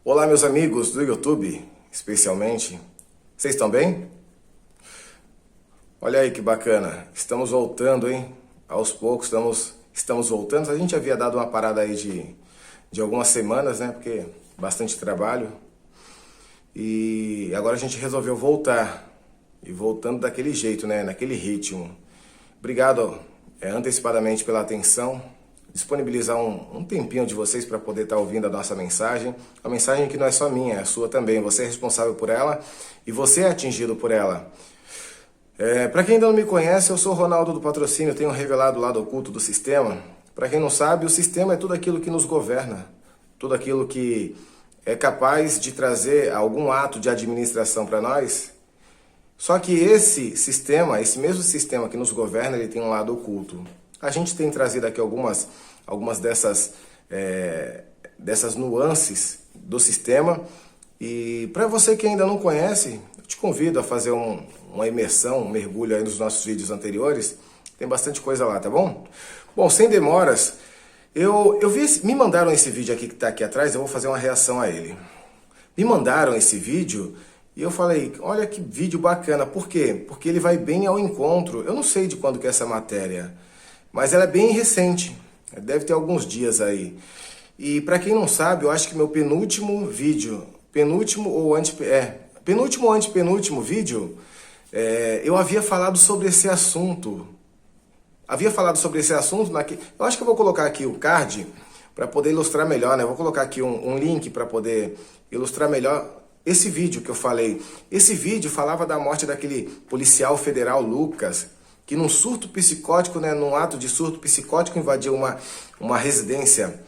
Olá, meus amigos do YouTube, especialmente. Vocês estão bem? Olha aí que bacana. Estamos voltando, hein? Aos poucos estamos voltando. A gente havia dado uma parada aí de algumas semanas, né? Porque bastante trabalho. E agora a gente resolveu voltar. E voltando daquele jeito, né? Naquele ritmo. Obrigado antecipadamente pela atenção. Disponibilizar um tempinho de vocês para poder estar ouvindo a nossa mensagem. A mensagem que não é só minha, é sua também. Você é responsável por ela e você é atingido por ela. Para quem ainda não me conhece, eu sou o Ronaldo do Patrocínio, tenho revelado o lado oculto do sistema. Para quem não sabe, o sistema é tudo aquilo que nos governa, tudo aquilo que é capaz de trazer algum ato de administração para nós. Só que esse sistema, esse mesmo sistema que nos governa, ele tem um lado oculto. A gente tem trazido aqui algumas dessas nuances do sistema. E para você que ainda não conhece, eu te convido a fazer uma imersão, um mergulho aí nos nossos vídeos anteriores. Tem bastante coisa lá, tá bom? Bom, sem demoras, me mandaram esse vídeo aqui que está aqui atrás, eu vou fazer uma reação a ele. Me mandaram esse vídeo e eu falei, olha que vídeo bacana. Por quê? Porque ele vai bem ao encontro. Eu não sei de quando que é essa matéria, mas ela é bem recente, deve ter alguns dias aí. E para quem não sabe, eu acho que meu penúltimo vídeo, penúltimo ou antepenúltimo vídeo, eu havia falado sobre esse assunto. Eu acho que eu vou colocar aqui o card para poder ilustrar melhor, né? Eu vou colocar aqui um link para poder ilustrar melhor esse vídeo que eu falei. Esse vídeo falava da morte daquele policial federal Lucas, que num surto psicótico, né, num ato de surto psicótico, invadiu uma residência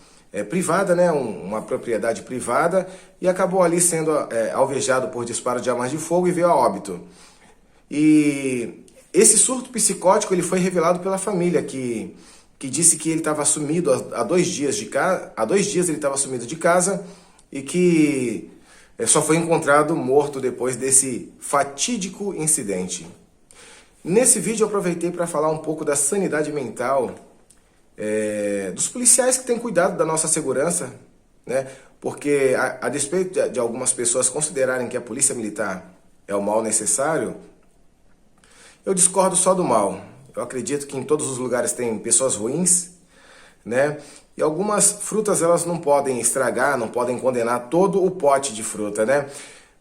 privada, né, uma propriedade privada, e acabou ali sendo alvejado por disparo de armas de fogo e veio a óbito. E esse surto psicótico ele foi revelado pela família, que disse que ele estava sumido há 2 dias de casa, há 2 dias ele estava sumido de casa e que só foi encontrado morto depois desse fatídico incidente. Nesse vídeo eu aproveitei para falar um pouco da sanidade mental dos policiais que têm cuidado da nossa segurança, né? Porque a despeito de algumas pessoas considerarem que a polícia militar é o mal necessário, eu discordo só do mal. Eu acredito que em todos os lugares tem pessoas ruins, né? E algumas frutas elas não podem estragar, não podem condenar todo o pote de fruta, né?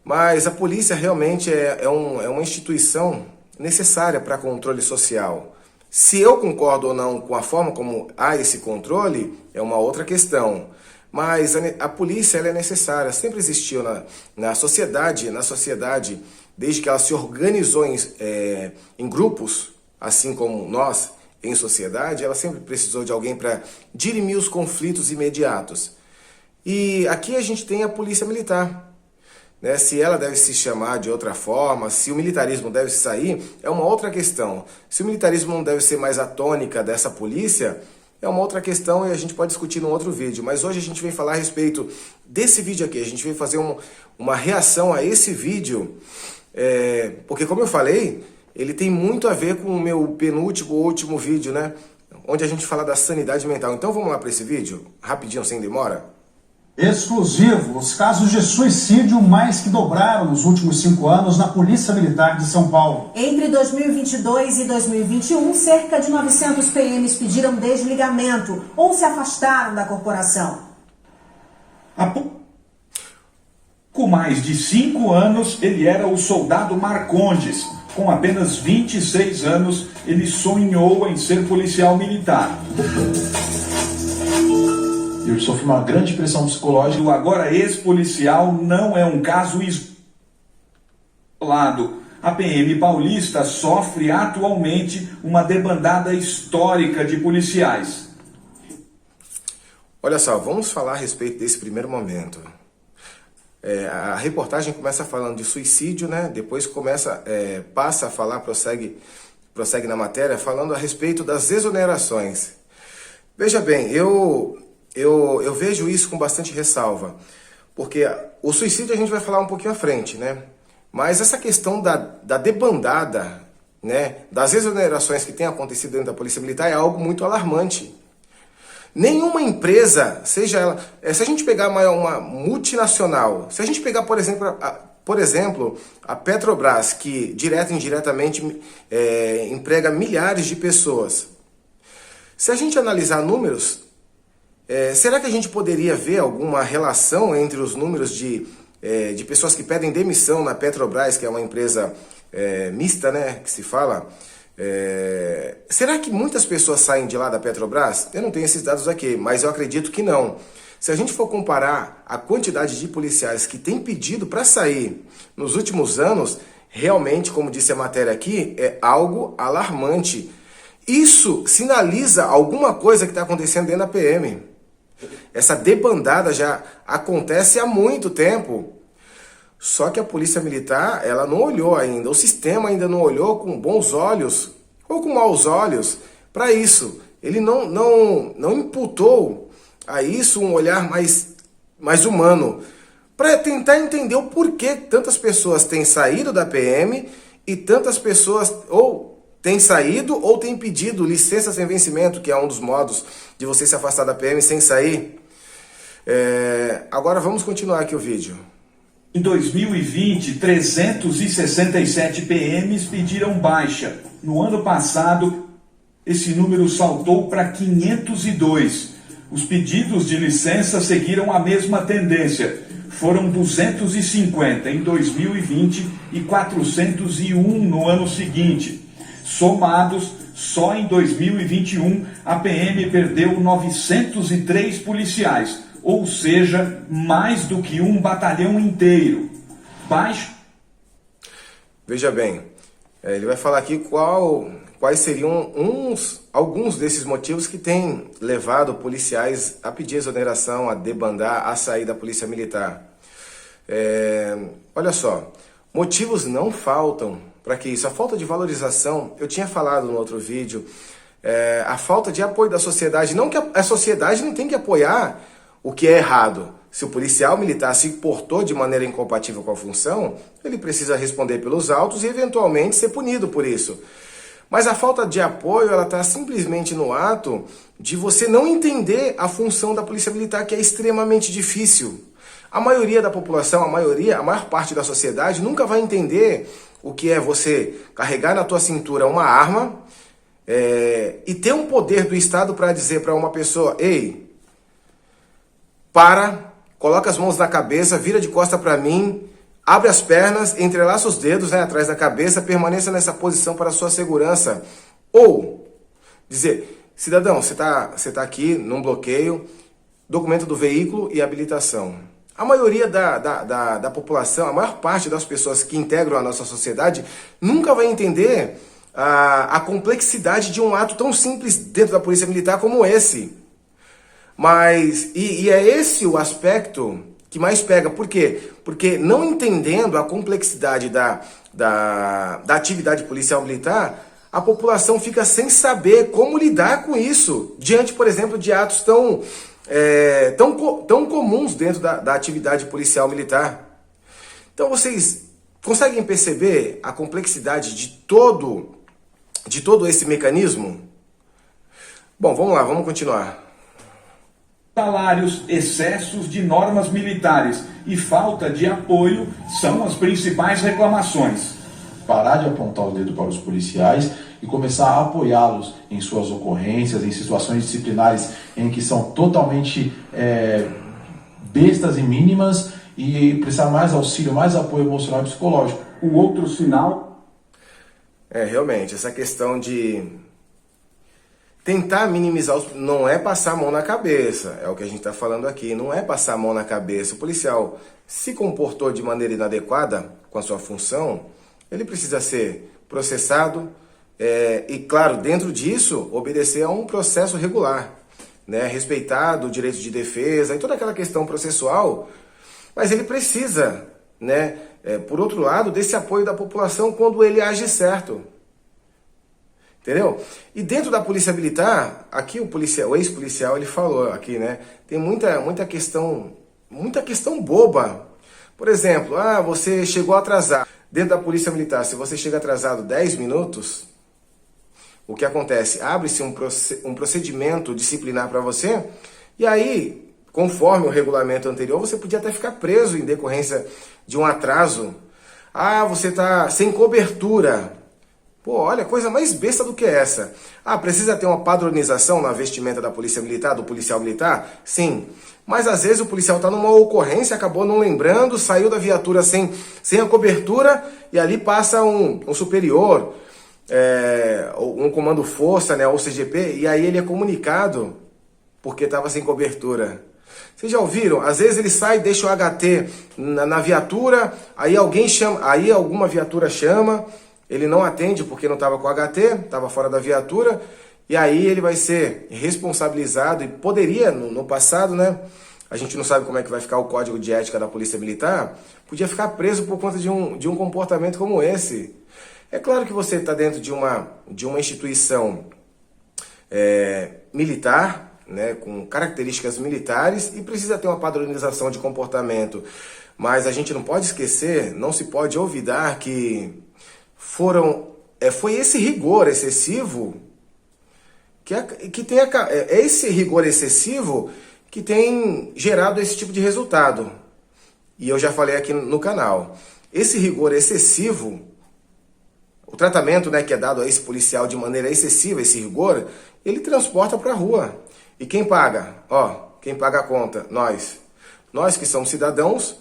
Mas a polícia realmente é uma instituição necessária para controle social. Se eu concordo ou não com a forma como há esse controle, é uma outra questão. Mas a polícia ela é necessária, sempre existiu na sociedade, desde que ela se organizou em grupos, assim como nós, em sociedade, ela sempre precisou de alguém para dirimir os conflitos imediatos. E aqui a gente tem a polícia militar. Né? Se ela deve se chamar de outra forma, se o militarismo deve sair, é uma outra questão. Se o militarismo não deve ser mais a tônica dessa polícia, é uma outra questão e a gente pode discutir num outro vídeo. Mas hoje a gente vem falar a respeito desse vídeo aqui. A gente vem fazer uma reação a esse vídeo, porque como eu falei, ele tem muito a ver com o meu penúltimo ou último vídeo, né? Onde a gente fala da sanidade mental. Então vamos lá para esse vídeo, rapidinho, sem demora. Exclusivo, os casos de suicídio mais que dobraram nos últimos 5 anos na Polícia Militar de São Paulo. Entre 2022 e 2021, cerca de 900 PMs pediram desligamento ou se afastaram da corporação. Há pouco mais de 5 anos, ele era o soldado Marcondes. Com apenas 26 anos, ele sonhou em ser policial militar. Eu sofri uma grande pressão psicológica. O agora ex-policial não é um caso isolado. A PM paulista sofre atualmente uma debandada histórica de policiais. Olha só, vamos falar a respeito desse primeiro momento. A reportagem começa falando de suicídio, né? Depois passa a falar, prossegue na matéria, falando a respeito das exonerações. Veja bem, eu vejo isso com bastante ressalva, porque o suicídio a gente vai falar um pouquinho à frente, né? Mas essa questão da debandada, né, das exonerações que tem acontecido dentro da Polícia Militar é algo muito alarmante. Nenhuma empresa, seja ela... Se a gente pegar uma multinacional, se a gente pegar, por exemplo, a Petrobras, que direta e indiretamente emprega milhares de pessoas. Se a gente analisar números, será que a gente poderia ver alguma relação entre os números de pessoas que pedem demissão na Petrobras, que é uma empresa mista, né, que se fala? Será que muitas pessoas saem de lá da Petrobras? Eu não tenho esses dados aqui, mas eu acredito que não. Se a gente for comparar a quantidade de policiais que têm pedido para sair nos últimos anos, realmente, como disse a matéria aqui, é algo alarmante. Isso sinaliza alguma coisa que está acontecendo dentro da PM. Essa debandada já acontece há muito tempo. Só que a Polícia Militar, ela não olhou ainda, o sistema ainda não olhou com bons olhos, ou com maus olhos, para isso. Ele não imputou a isso um olhar mais humano, para tentar entender o porquê tantas pessoas têm saído da PM e tantas pessoas ou têm saído ou têm pedido licença sem vencimento, que é um dos modos de você se afastar da PM sem sair. Agora vamos continuar aqui o vídeo. Em 2020, 367 PMs pediram baixa. No ano passado, esse número saltou para 502. Os pedidos de licença seguiram a mesma tendência. Foram 250 em 2020 e 401 no ano seguinte. Somados, só em 2021, a PM perdeu 903 policiais, ou seja, mais do que um batalhão inteiro. Baixo. Veja bem, ele vai falar aqui quais seriam alguns desses motivos que têm levado policiais a pedir exoneração, a debandar, a sair da Polícia Militar. Olha só, motivos não faltam para que isso. A falta de valorização, eu tinha falado no outro vídeo, a falta de apoio da sociedade. Não que a sociedade não tem que apoiar o que é errado. Se o policial militar se portou de maneira incompatível com a função, ele precisa responder pelos autos e eventualmente ser punido por isso. Mas a falta de apoio, ela está simplesmente no ato de você não entender a função da Polícia Militar, que é extremamente difícil. A maioria da população, a maior parte da sociedade nunca vai entender o que é você carregar na tua cintura uma arma e ter um poder do Estado para dizer para uma pessoa: ei, para, coloca as mãos na cabeça, vira de costa para mim, abre as pernas, entrelaça os dedos, né, atrás da cabeça, permaneça nessa posição para a sua segurança. Ou dizer: cidadão, você tá aqui num bloqueio, documento do veículo e habilitação. A maioria da população, a maior parte das pessoas que integram a nossa sociedade, nunca vai entender a complexidade de um ato tão simples dentro da Polícia Militar como esse. Mas, e é esse o aspecto que mais pega. Por quê? Porque não entendendo a complexidade da atividade policial militar, a população fica sem saber como lidar com isso, diante, por exemplo, de atos tão comuns dentro da atividade policial militar. Então vocês conseguem perceber a complexidade de todo esse mecanismo? Bom, vamos lá, vamos continuar. Salários, excessos de normas militares e falta de apoio são as principais reclamações. Parar de apontar o dedo para os policiais e começar a apoiá-los em suas ocorrências, em situações disciplinares em que são totalmente bestas e mínimas, e precisar mais auxílio, mais apoio emocional e psicológico. O outro sinal... realmente, essa questão de tentar minimizar não é passar a mão na cabeça, é o que a gente está falando aqui, não é passar a mão na cabeça. O policial se comportou de maneira inadequada com a sua função, ele precisa ser processado e, claro, dentro disso, obedecer a um processo regular, né? Respeitado o direito de defesa e toda aquela questão processual, mas ele precisa, né, por outro lado, desse apoio da população quando ele age certo. Entendeu? E dentro da Polícia Militar, aqui o ex-policial, ele falou aqui, né? Tem muita questão boba. Por exemplo, você chegou atrasado. Dentro da Polícia Militar, se você chega atrasado 10 minutos, o que acontece? Abre-se um procedimento disciplinar para você, e aí, conforme o regulamento anterior, você podia até ficar preso em decorrência de um atraso. Ah, você está sem cobertura. Pô, olha, coisa mais besta do que essa. Ah, precisa ter uma padronização na vestimenta da polícia militar, do policial militar? Sim. Mas às vezes o policial está numa ocorrência, acabou não lembrando, saiu da viatura sem a cobertura, e ali passa um superior, um comando força, né, ou CGP, e aí ele é comunicado porque estava sem cobertura. Vocês já ouviram? Às vezes ele sai, deixa o HT na viatura, aí alguém chama, aí alguma viatura chama, ele não atende porque não estava com HT, estava fora da viatura, e aí ele vai ser responsabilizado, e poderia, no passado, né? A gente não sabe como é que vai ficar o código de ética da Polícia Militar, podia ficar preso por conta de um comportamento como esse. É claro que você está dentro de uma instituição militar, né, com características militares, e precisa ter uma padronização de comportamento. Mas a gente não pode esquecer, não se pode olvidar que foi esse rigor excessivo esse rigor excessivo que tem gerado esse tipo de resultado. E eu já falei aqui no canal. Esse rigor excessivo, o tratamento, né, que é dado a esse policial de maneira excessiva, esse rigor, ele transporta para a rua. E quem paga? Quem paga a conta? Nós. Nós que somos cidadãos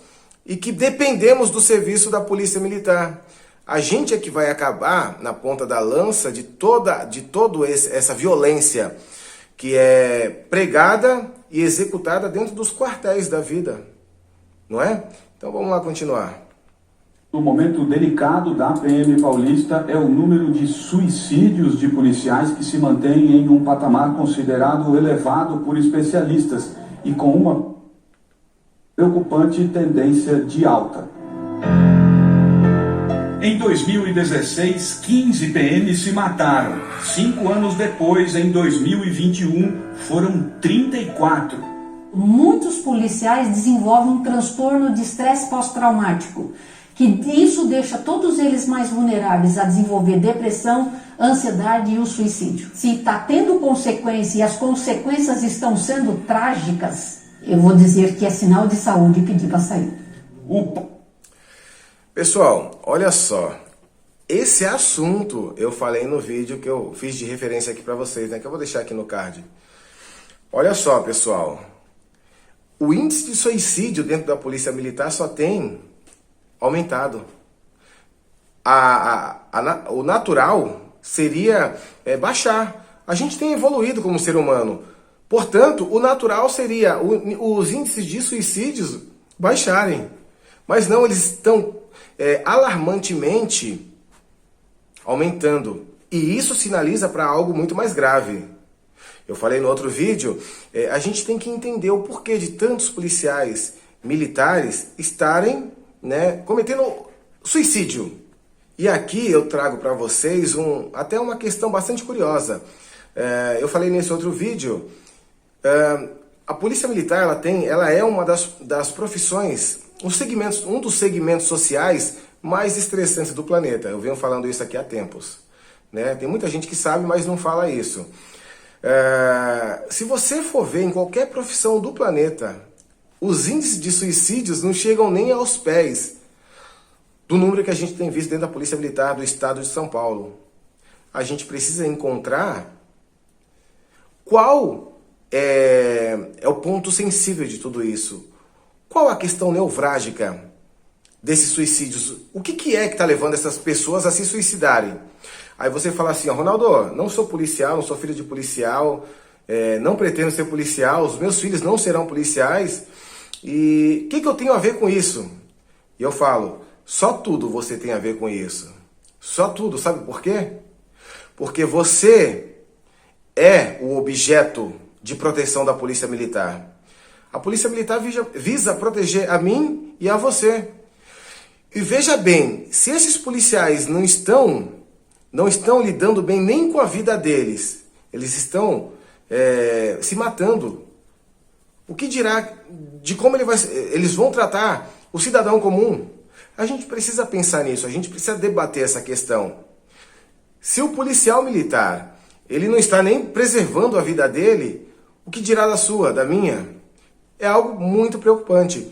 e que dependemos do serviço da Polícia Militar. A gente é que vai acabar na ponta da lança de toda essa violência que é pregada e executada dentro dos quartéis da vida, não é? Então vamos lá continuar. O momento delicado da PM paulista é o número de suicídios de policiais que se mantém em um patamar considerado elevado por especialistas e com uma preocupante tendência de alta. Em 2016, 15 PMs se mataram. 5 anos depois, em 2021, foram 34. Muitos policiais desenvolvem um transtorno de estresse pós-traumático, que isso deixa todos eles mais vulneráveis a desenvolver depressão, ansiedade e o suicídio. Se está tendo consequência e as consequências estão sendo trágicas, eu vou dizer que é sinal de saúde pedir para sair. Pessoal, olha só, esse assunto eu falei no vídeo que eu fiz de referência aqui para vocês, né, que eu vou deixar aqui no card. Olha só, pessoal, o índice de suicídio dentro da Polícia Militar só tem aumentado. O natural seria baixar. A gente tem evoluído como ser humano. Portanto, o natural seria os índices de suicídios baixarem. Mas não, eles estão alarmantemente aumentando. E isso sinaliza para algo muito mais grave. Eu falei no outro vídeo, a gente tem que entender o porquê de tantos policiais militares estarem, né, cometendo suicídio. E aqui eu trago para vocês até uma questão bastante curiosa. Eu falei nesse outro vídeo, a Polícia Militar ela é uma das profissões, um dos segmentos sociais mais estressantes do planeta. Eu venho falando isso aqui há tempos, né? Tem muita gente que sabe, mas não fala isso. Se você for ver em qualquer profissão do planeta, os índices de suicídios não chegam nem aos pés do número que a gente tem visto dentro da Polícia Militar do Estado de São Paulo. A gente precisa encontrar qual é o ponto sensível de tudo isso. Qual a questão nevrálgica desses suicídios? O que é que está levando essas pessoas a se suicidarem? Aí você fala assim, Ronaldo, não sou policial, não sou filho de policial, não pretendo ser policial, os meus filhos não serão policiais, e o que eu tenho a ver com isso? E eu falo, só tudo você tem a ver com isso. Só tudo, sabe por quê? Porque você é o objeto de proteção da Polícia Militar. A Polícia Militar visa proteger a mim e a você. E veja bem, se esses policiais não estão lidando bem nem com a vida deles, eles estão se matando, o que dirá de como eles vão tratar o cidadão comum? A gente precisa pensar nisso, a gente precisa debater essa questão. Se o policial militar ele não está nem preservando a vida dele, o que dirá da sua, da minha? É algo muito preocupante.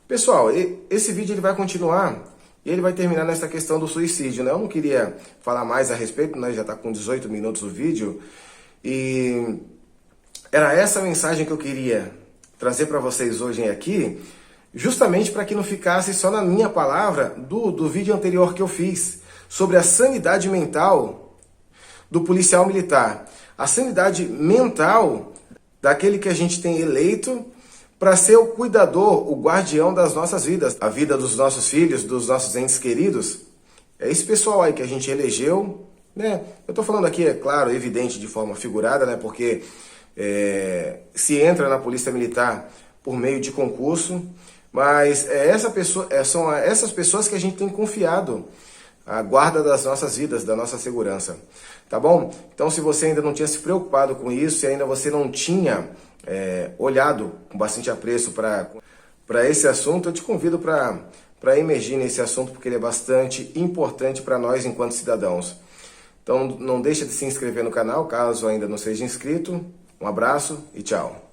Pessoal, esse vídeo ele vai continuar e ele vai terminar nessa questão do suicídio, né? Eu não queria falar mais a respeito, né? Já está com 18 minutos o vídeo. E era essa mensagem que eu queria trazer para vocês hoje aqui, justamente para que não ficasse só na minha palavra do vídeo anterior que eu fiz, sobre a sanidade mental do policial militar. A sanidade mental daquele que a gente tem eleito para ser o cuidador, o guardião das nossas vidas, a vida dos nossos filhos, dos nossos entes queridos. É esse pessoal aí que a gente elegeu, né? Eu estou falando aqui, é claro, evidente, de forma figurada, né? Porque se entra na Polícia Militar por meio de concurso, mas são essas pessoas que a gente tem confiado a guarda das nossas vidas, da nossa segurança, tá bom? Então, se você ainda não tinha se preocupado com isso, se ainda você não tinha olhado com bastante apreço para esse assunto, eu te convido para emergir nesse assunto, porque ele é bastante importante para nós enquanto cidadãos. Então, não deixe de se inscrever no canal, caso ainda não seja inscrito. Um abraço e tchau!